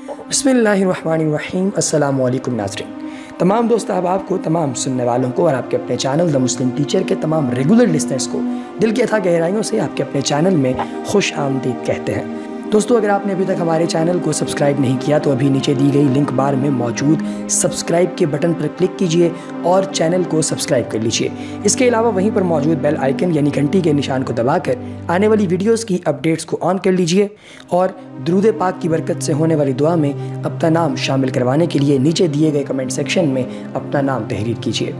بسم اللہ الرحمن الرحیم۔ السلام علیکم ناظرین، تمام دوست احباب کو، تمام سننے والوں کو اور آپ کے اپنے چینل دا مسلم ٹیچر کے تمام ریگولر لسنرز کو دل کی اتھا گہرائیوں سے آپ کے اپنے چینل میں خوش آمدید کہتے ہیں۔ دوستو، اگر آپ نے ابھی تک ہمارے چینل کو سبسکرائب نہیں کیا تو ابھی نیچے دی گئی لنک بار میں موجود سبسکرائب کے بٹن پر کلک کیجئے اور چینل کو سبسکرائب کر لیجئے۔ اس کے علاوہ وہیں پر موجود بیل آئیکن یعنی گھنٹی کے نشان کو دبا کر آنے والی ویڈیوز کی اپڈیٹس کو آن کر لیجئے اور درود پاک کی برکت سے ہونے والی دعا میں اپنا نام شامل کروانے کے لیے نیچے دیے گئے کمنٹ سیکشن میں اپنا نام تحریر کیجئے۔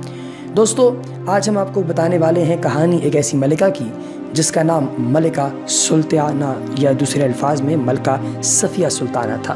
دوستو، آج ہم آپ کو بتانے والے ہیں کہانی ایک ایسی ملکہ کی جس کا نام ملکہ سلطانہ یا دوسرے الفاظ میں ملکہ صفیہ سلطانہ تھا۔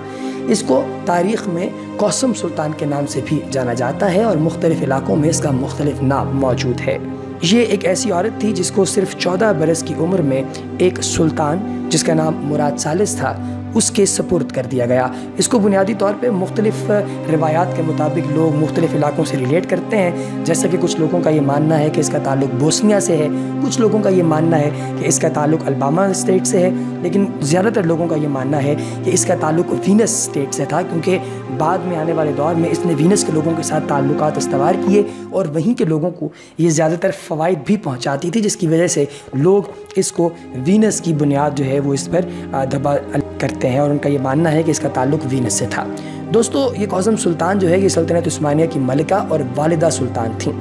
اس کو تاریخ میں کوثم سلطان کے نام سے بھی جانا جاتا ہے اور مختلف علاقوں میں اس کا مختلف نام موجود ہے۔ یہ ایک ایسی عورت تھی جس کو صرف 14 برس کی عمر میں ایک سلطان جس کا نام مراد ثالث تھا اس کے سپرد کر دیا گیا۔ اس کو بنیادی طور پہ مختلف روایات کے مطابق لوگ مختلف علاقوں سے ریلیٹ کرتے ہیں، جیسا کہ کچھ لوگوں کا یہ ماننا ہے کہ اس کا تعلق بوسنیا سے ہے، کچھ لوگوں کا یہ ماننا ہے کہ اس کا تعلق الباما اسٹیٹ سے ہے، لیکن زیادہ تر لوگوں کا یہ ماننا ہے کہ اس کا تعلق وینس اسٹیٹ سے تھا، کیونکہ بعد میں آنے والے دور میں اس نے وینس کے لوگوں کے ساتھ تعلقات استوار کیے اور وہیں کے لوگوں کو یہ زیادہ تر فوائد بھی پہنچاتی تھی، جس کی وجہ سے لوگ اس کو وینس کی بنیاد جو ہے وہ اس پر دبا کرتے ہیں اور ان کا یہ ماننا ہے کہ اس کا تعلق وینس سے تھا۔ دوستو، یہ کوثم سلطان جو ہے یہ سلطنت عثمانیہ کی ملکہ اور والدہ سلطان تھیں۔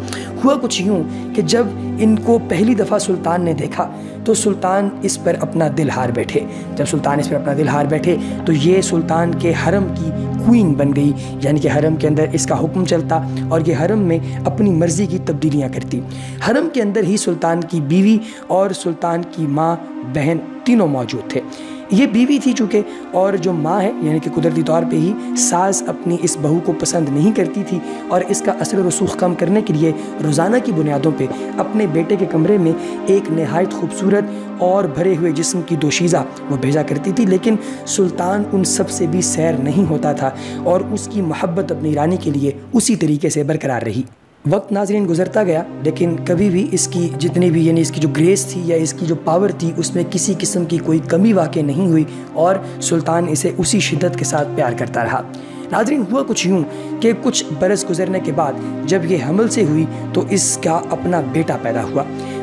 ہوا کچھ یوں کہ جب ان کو پہلی دفعہ سلطان نے دیکھا تو سلطان اس پر اپنا دل ہار بیٹھے۔ جب سلطان اس پر اپنا دل ہار بیٹھے تو یہ سلطان کے حرم کی کوئین بن گئی، یعنی کہ حرم کے اندر اس کا حکم چلتا اور یہ حرم میں اپنی مرضی کی تبدیلیاں کرتی۔ حرم کے اندر ہی سلطان کی بیوی اور سلطان کی ماں بہن تینوں موجود تھے۔ یہ بیوی تھی چونکہ، اور جو ماں ہے یعنی کہ قدرتی طور پہ ہی ساس اپنی اس بہو کو پسند نہیں کرتی تھی اور اس کا اثر و رسوخ کم کرنے کے لیے روزانہ کی بنیادوں پہ اپنے بیٹے کے کمرے میں ایک نہایت خوبصورت اور بھرے ہوئے جسم کی دوشیزہ وہ بھیجا کرتی تھی، لیکن سلطان ان سب سے بھی سیر نہیں ہوتا تھا اور اس کی محبت اپنی رانی کے لیے اسی طریقے سے برقرار رہی۔ وقت ناظرین گزرتا گیا، لیکن کبھی بھی اس کی جتنی بھی یعنی اس کی جو گریس تھی یا اس کی جو پاور تھی اس میں کسی قسم کی کوئی کمی واقع نہیں ہوئی اور سلطان اسے اسی شدت کے ساتھ پیار کرتا رہا۔ ناظرین، ہوا کچھ یوں کہ کچھ برس گزرنے کے بعد جب یہ حمل سے ہوئی تو اس کا اپنا بیٹا پیدا ہوا۔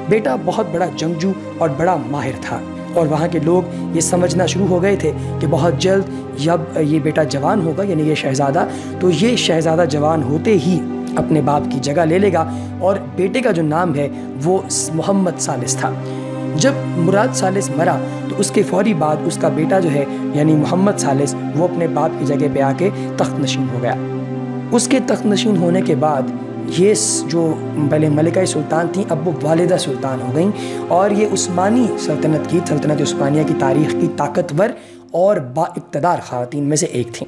بیٹا بہت بڑا جنگجو اور بڑا ماہر تھا اور وہاں کے لوگ یہ سمجھنا شروع ہو گئے تھے کہ بہت جلد جب یہ بیٹا جوان ہوگا یعنی یہ شہزادہ، تو یہ شہزادہ جوان ہوتے ہی اپنے باپ کی جگہ لے لے گا اور بیٹے کا جو نام ہے وہ محمد ثالث تھا۔ جب مراد ثالث مرا تو اس کے فوری بعد اس کا بیٹا جو ہے یعنی محمد ثالث وہ اپنے باپ کی جگہ پہ آ کے تخت نشین ہو گیا۔ اس کے تخت نشین ہونے کے بعد یہ جو پہلے ملکہ سلطان تھیں اب وہ والدہ سلطان ہو گئیں اور یہ عثمانی سلطنت عثمانیہ کی تاریخ کی طاقتور اور با اقتدار خواتین میں سے ایک تھیں۔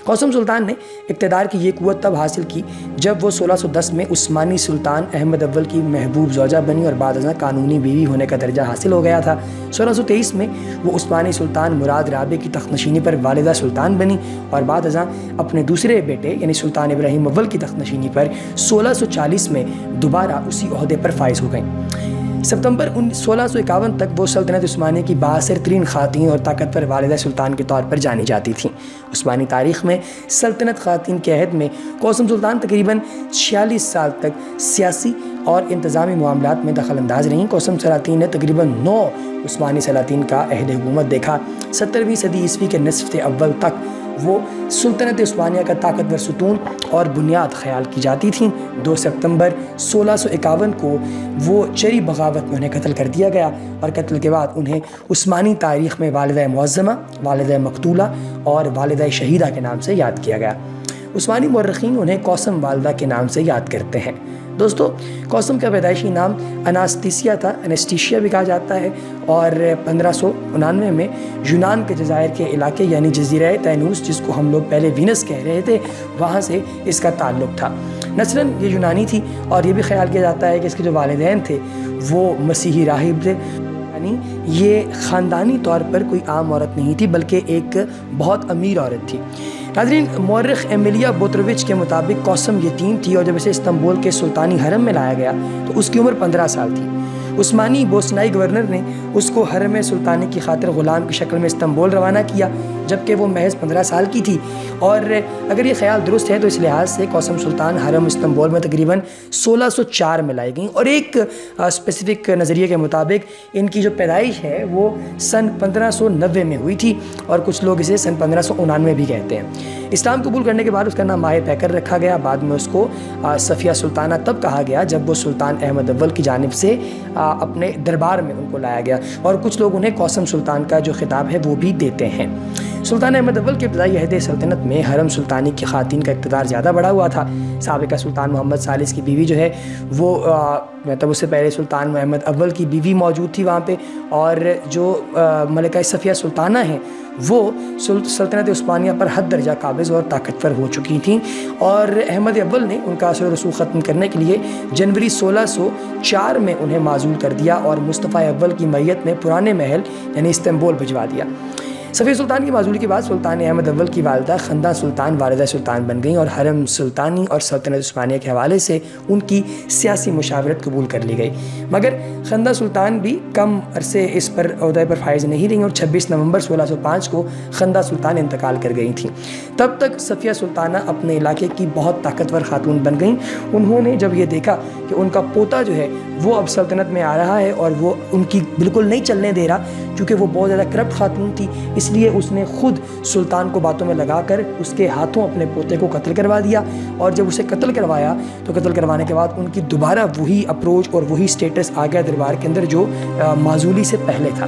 کوثم سلطان نے اقتدار کی یہ قوت تب حاصل کی جب وہ 1610 میں عثمانی سلطان احمد اول کی محبوب زوجہ بنی اور بعد ازاں قانونی بیوی ہونے کا درجہ حاصل ہو گیا تھا۔ 1623 میں وہ عثمانی سلطان مراد رابع کی تخت نشینی پر والدہ سلطان بنی اور بعد ازاں اپنے دوسرے بیٹے یعنی سلطان ابراہیم اول کی تخت نشینی پر 1640 میں دوبارہ اسی عہدے پر فائز ہو گئیں۔ ستمبر 1651 تک وہ سلطنت عثمانیہ کی بااثر ترین خواتین اور طاقتور والدہ سلطان کے طور پر جانی جاتی تھیں۔ عثمانی تاریخ میں سلطنت خواتین کے عہد میں کوثم سلطان تقریباً 46 سال تک سیاسی اور انتظامی معاملات میں دخل انداز رہیں۔ کوثم سلاطین نے تقریباً 9 عثمانی سلاطین کا عہد حکومت دیکھا۔ 17ویں صدی عیسوی کے نصف اول تک وہ سلطنت عثمانیہ کا طاقتور ستون اور بنیاد خیال کی جاتی تھیں۔ 2 ستمبر 1651 کو وہ چری بغاوت میں انہیں قتل کر دیا گیا اور قتل کے بعد انہیں عثمانی تاریخ میں والدہ معظمہ، والدہ مقتولہ اور والدہ شہیدہ کے نام سے یاد کیا گیا۔ عثمانی مورخین انہیں کوثم والدہ کے نام سے یاد کرتے ہیں۔ دوستو، کوثم کا پیدائشی نام اناستیسیا تھا، انسٹیشیا بھی کہا جاتا ہے، اور 1599 میں یونان کے جزائر کے علاقے یعنی جزیرہ تینوس جس کو ہم لوگ پہلے وینس کہہ رہے تھے وہاں سے اس کا تعلق تھا۔ نسلاً یہ یونانی تھی اور یہ بھی خیال کیا جاتا ہے کہ اس کے جو والدین تھے وہ مسیحی راہب تھے، یعنی یہ خاندانی طور پر کوئی عام عورت نہیں تھی بلکہ ایک بہت امیر عورت تھی۔ ناظرین، مورخ ایملیا بوتروچ کے مطابق کوثم یتیم تھی اور جب اسے استنبول کے سلطانی حرم میں لایا گیا تو اس کی عمر 15 سال تھی۔ عثمانی بوسنائی گورنر نے اس کو حرم سلطانی کی خاطر غلام کی شکل میں استنبول روانہ کیا، جبکہ وہ محض 15 سال کی تھی۔ اور اگر یہ خیال درست ہے تو اس لحاظ سے قاسم سلطان حرم استنبول میں تقریباً 1604 میں لائی گئیں، اور ایک اسپیسیفک نظریے کے مطابق ان کی جو پیدائش ہے وہ سن 1590 میں ہوئی تھی، اور کچھ لوگ اسے سن 1599 بھی کہتے ہیں۔ اسلام قبول کرنے کے بعد اس کا نام مائے پیکر رکھا گیا۔ بعد میں اس کو صفیہ سلطانہ تب کہا گیا جب وہ سلطان احمد اول کی جانب سے اپنے دربار میں ان کو لایا گیا، اور کچھ لوگ انہیں قاسم سلطان کا جو خطاب ہے وہ بھی دیتے ہیں۔ سلطان احمد اول کے ابتدائی عہد سلطنت میں حرم سلطانی کی خواتین کا اقتدار زیادہ بڑھا ہوا تھا۔ سابقہ سلطان محمد ثالث کی بیوی جو ہے وہ مطلب اس سے پہلے سلطان محمد اول کی بیوی موجود تھی وہاں پہ، اور جو ملکہ صفیہ سلطانہ ہیں وہ سلطنت عثمانیہ پر حد درجہ قابض اور طاقتور ہو چکی تھیں، اور احمد اول نے ان کا اثر و رسوخ ختم کرنے کے لیے جنوری 1604 میں انہیں معزول کر دیا اور مصطفی اول کی میت میں پرانے محل یعنی استنبول بھجوا دیا۔ صفیہ سلطان کی معزولی کے بعد سلطان احمد اول کی والدہ خندہ سلطان والدہ سلطان بن گئیں، اور حرم سلطانی اور سلطنت عثمانیہ کے حوالے سے ان کی سیاسی مشاورت قبول کر لی گئی، مگر خندہ سلطان بھی کم عرصے اس پر عہدے پر فائز نہیں رہیں، اور 26 نومبر 1605 کو خندہ سلطان انتقال کر گئی تھیں۔ تب تک صفیہ سلطانہ اپنے علاقے کی بہت طاقتور خاتون بن گئیں۔ انہوں نے جب یہ دیکھا کہ ان کا پوتا جو ہے وہ اب سلطنت میں آ رہا ہے اور وہ ان کی بالکل نہیں چلنے دے رہا، چونکہ وہ بہت زیادہ کرپٹ خاتون تھی، اس لیے اس نے خود سلطان کو باتوں میں لگا کر اس کے ہاتھوں اپنے پوتے کو قتل کروا دیا، اور جب اسے قتل کروایا تو قتل کروانے کے بعد ان کی دوبارہ وہی اپروچ اور وہی سٹیٹس آ گیا دربار کے اندر جو معزولی سے پہلے تھا۔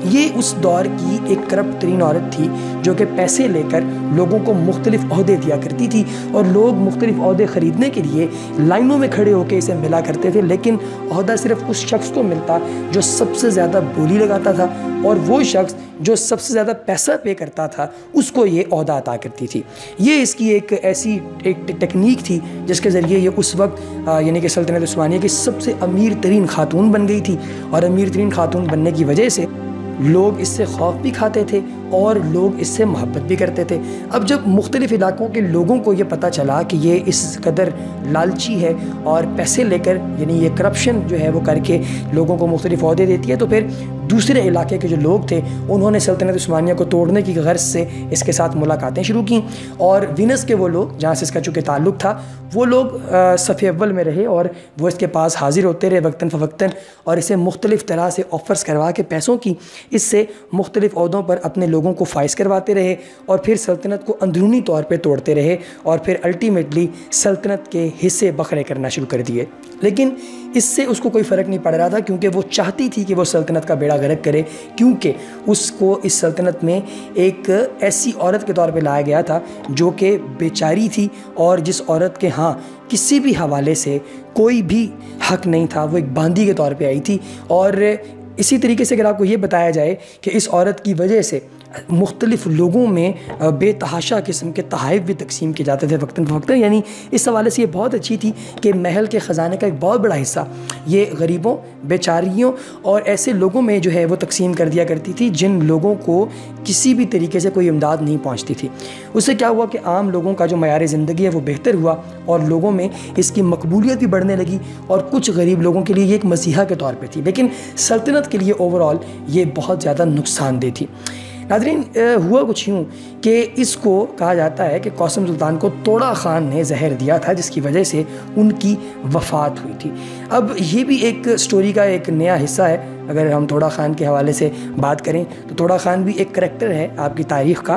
یہ اس دور کی ایک کرپٹ ترین عورت تھی جو کہ پیسے لے کر لوگوں کو مختلف عہدے دیا کرتی تھی، اور لوگ مختلف عہدے خریدنے کے لیے لائنوں میں کھڑے ہو کے اسے ملا کرتے تھے، لیکن عہدہ صرف اس شخص کو ملتا جو سب سے زیادہ بولی لگاتا تھا، اور وہ شخص جو سب سے زیادہ پیسہ پے کرتا تھا اس کو یہ عہدہ عطا کرتی تھی۔ یہ اس کی ایک ایسی ٹیکنیک تھی جس کے ذریعے یہ اس وقت یعنی کہ سلطنت عثمانیہ کی سب سے امیر ترین خاتون بن گئی تھی، اور امیر ترین خاتون بننے کی وجہ سے لوگ اس سے خوف بھی کھاتے تھے اور لوگ اس سے محبت بھی کرتے تھے۔ اب جب مختلف علاقوں کے لوگوں کو یہ پتہ چلا کہ یہ اس قدر لالچی ہے اور پیسے لے کر یعنی یہ کرپشن جو ہے وہ کر کے لوگوں کو مختلف عہدے دیتی ہے، تو پھر دوسرے علاقے کے جو لوگ تھے انہوں نے سلطنت عثمانیہ کو توڑنے کی غرض سے اس کے ساتھ ملاقاتیں شروع کیں، اور وینس کے وہ لوگ جہاں سے اس کا چونکہ تعلق تھا وہ لوگ صف اول میں رہے، اور وہ اس کے پاس حاضر ہوتے رہے وقتاً فوقتاً، اور اسے مختلف طرح سے آفرز کروا کے پیسوں کی اس سے مختلف عہدوں پر اپنے لوگوں کو فائز کرواتے رہے، اور پھر سلطنت کو اندرونی طور پہ توڑتے رہے، اور پھر الٹیمیٹلی سلطنت کے حصے بکھرے کرنا شروع کر دیے۔ لیکن اس سے اس کو کوئی فرق نہیں پڑ رہا تھا، کیونکہ وہ چاہتی تھی کہ وہ سلطنت کا بیڑا غرق کرے، کیونکہ اس کو اس سلطنت میں ایک ایسی عورت کے طور پہ لایا گیا تھا جو کہ بیچاری تھی، اور جس عورت کے ہاں کسی بھی حوالے سے کوئی بھی حق نہیں تھا، وہ ایک باندی کے طور پہ آئی تھی۔ اور اسی طریقے سے اگر آپ کو یہ بتایا جائے کہ اس عورت کی وجہ سے مختلف لوگوں میں بے تحاشا قسم کے تحائف بھی تقسیم کیے جاتے تھے وقتاً فوقتاً، یعنی اس حوالے سے یہ بہت اچھی تھی کہ محل کے خزانے کا ایک بہت بڑا حصہ یہ غریبوں، بیچاریوں اور ایسے لوگوں میں جو ہے وہ تقسیم کر دیا کرتی تھی جن لوگوں کو کسی بھی طریقے سے کوئی امداد نہیں پہنچتی تھی۔ اس سے کیا ہوا کہ عام لوگوں کا جو معیار زندگی ہے وہ بہتر ہوا، اور لوگوں میں اس کی مقبولیت بھی بڑھنے لگی، اور کچھ غریب لوگوں کے لیے یہ ایک مسیحا کے طور پہ تھی، لیکن سلطنت کے لیے اوورآل یہ بہت زیادہ نقصان دہ تھی۔ ناظرین، ہوا کچھ یوں کہ اس کو کہا جاتا ہے کہ قاسم سلطان کو توڑا خان نے زہر دیا تھا، جس کی وجہ سے ان کی وفات ہوئی تھی۔ اب یہ بھی ایک سٹوری کا ایک نیا حصہ ہے۔ اگر ہم توڑا خان کے حوالے سے بات کریں تو توڑا خان بھی ایک کریکٹر ہے آپ کی تاریخ کا،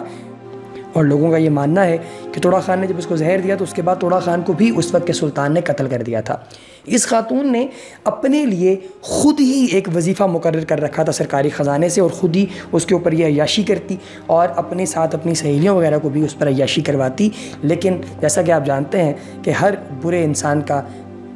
اور لوگوں کا یہ ماننا ہے کہ توڑا خان نے جب اس کو زہر دیا تو اس کے بعد توڑا خان کو بھی اس وقت کے سلطان نے قتل کر دیا تھا۔ اس خاتون نے اپنے لیے خود ہی ایک وظیفہ مقرر کر رکھا تھا سرکاری خزانے سے، اور خود ہی اس کے اوپر یہ عیاشی کرتی، اور اپنے ساتھ اپنی سہیلیوں وغیرہ کو بھی اس پر عیاشی کرواتی۔ لیکن جیسا کہ آپ جانتے ہیں کہ ہر برے انسان کا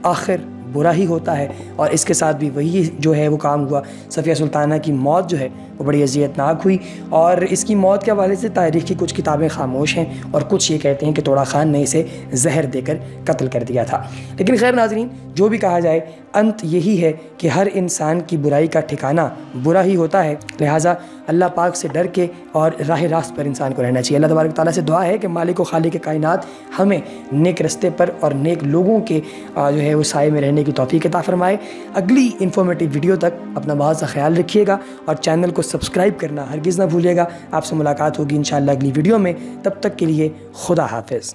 آخر برا ہی ہوتا ہے، اور اس کے ساتھ بھی وہی جو ہے وہ کام ہوا۔ صفیہ سلطانہ کی موت جو ہے وہ بڑی اذیتناک ہوئی، اور اس کی موت کے حوالے سے تاریخ کی کچھ کتابیں خاموش ہیں، اور کچھ یہ کہتے ہیں کہ توڑا خان نے اسے زہر دے کر قتل کر دیا تھا۔ لیکن خیر ناظرین، جو بھی کہا جائے انت یہی ہے کہ ہر انسان کی برائی کا ٹھکانہ برا ہی ہوتا ہے، لہٰذا اللہ پاک سے ڈر کے اور راہ راست پر انسان کو رہنا چاہیے۔ اللہ تبارک و تعالیٰ سے دعا ہے کہ مالک و خالق کائنات ہمیں نیک رستے پر اور نیک لوگوں کے جو ہے وہ سائے میں رہنے کی توفیق عطا فرمائے۔ اگلی انفارمیٹیو ویڈیو تک اپنا بہت سا خیال رکھیے گا، اور چینل کو سبسکرائب کرنا ہرگز نہ بھولیے گا۔ آپ سے ملاقات ہوگی انشاءاللہ اگلی ویڈیو میں، تب تک کے لیے خدا حافظ۔